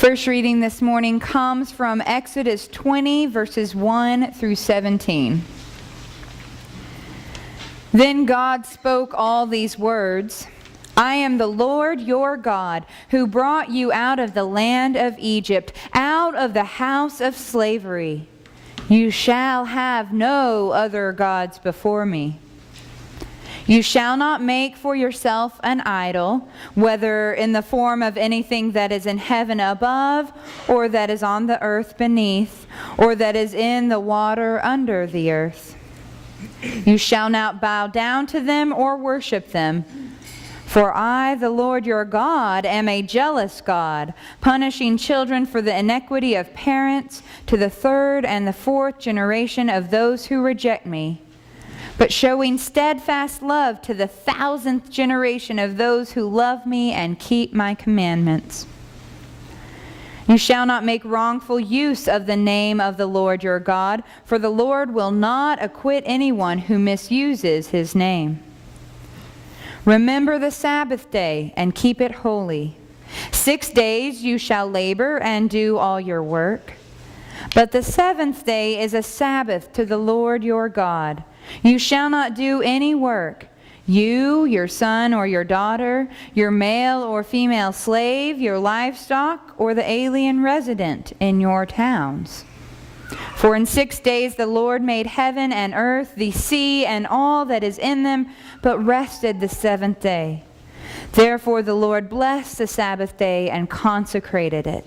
First reading this morning comes from Exodus 20, verses 1 through 17. Then God spoke all these words, I am the Lord your God, who brought you out of the land of Egypt, out of the house of slavery. You shall have no other gods before me. You shall not make for yourself an idol, whether in the form of anything that is in heaven above, or that is on the earth beneath, or that is in the water under the earth. You shall not bow down to them or worship them. For I, the Lord your God, am a jealous God, punishing children for the iniquity of parents to the third and the fourth generation of those who reject me, but showing steadfast love to the 1,000th generation of those who love me and keep my commandments. You shall not make wrongful use of the name of the Lord your God, for the Lord will not acquit anyone who misuses his name. Remember the Sabbath day and keep it holy. 6 days you shall labor and do all your work. But the seventh day is a Sabbath to the Lord your God. You shall not do any work, you, your son or your daughter, your male or female slave, your livestock, or the alien resident in your towns. For in 6 days the Lord made heaven and earth, the sea, and all that is in them, but rested the seventh day. Therefore the Lord blessed the Sabbath day and consecrated it.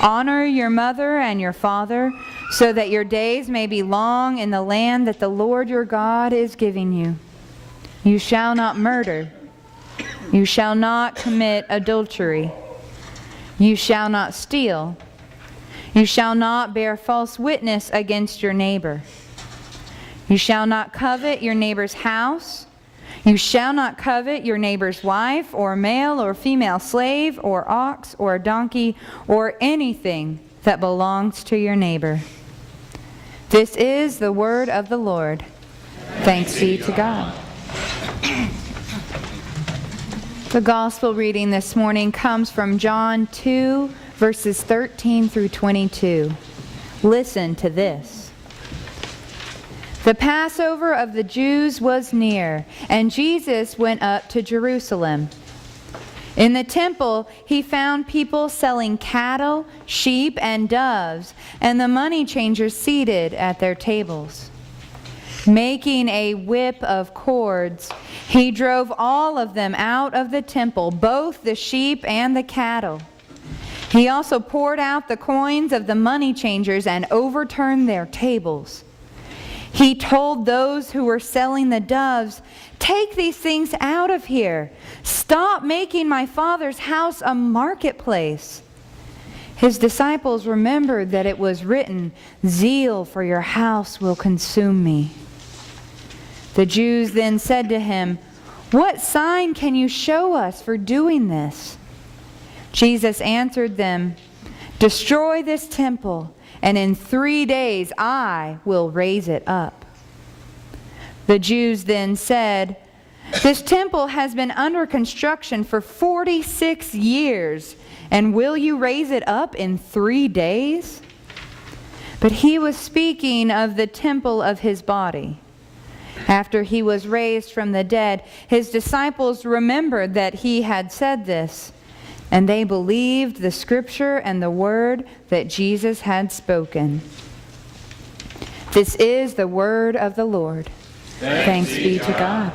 Honor your mother and your father, so that your days may be long in the land that the Lord your God is giving you. You shall not murder. You shall not commit adultery. You shall not steal. You shall not bear false witness against your neighbor. You shall not covet your neighbor's house. You shall not covet your neighbor's wife, or male or female slave, or ox, or donkey, or anything that belongs to your neighbor. This is the word of the Lord. Thanks be to God. The gospel reading this morning comes from John 2, verses 13 through 22. Listen to this. The Passover of the Jews was near, and Jesus went up to Jerusalem. In the temple, he found people selling cattle, sheep, and doves, and the money changers seated at their tables. Making a whip of cords, he drove all of them out of the temple, both the sheep and the cattle. He also poured out the coins of the money changers and overturned their tables. He told those who were selling the doves, "Take these things out of here. Stop making my Father's house a marketplace." His disciples remembered that it was written, "Zeal for your house will consume me." The Jews then said to him, "What sign can you show us for doing this?" Jesus answered them, "Destroy this temple, and in 3 days I will raise it up." The Jews then said, "This temple has been under construction for 46 years, and will you raise it up in 3 days?" But he was speaking of the temple of his body. After he was raised from the dead, his disciples remembered that he had said this, and they believed the scripture and the word that Jesus had spoken. This is the word of the Lord. Thanks be to God.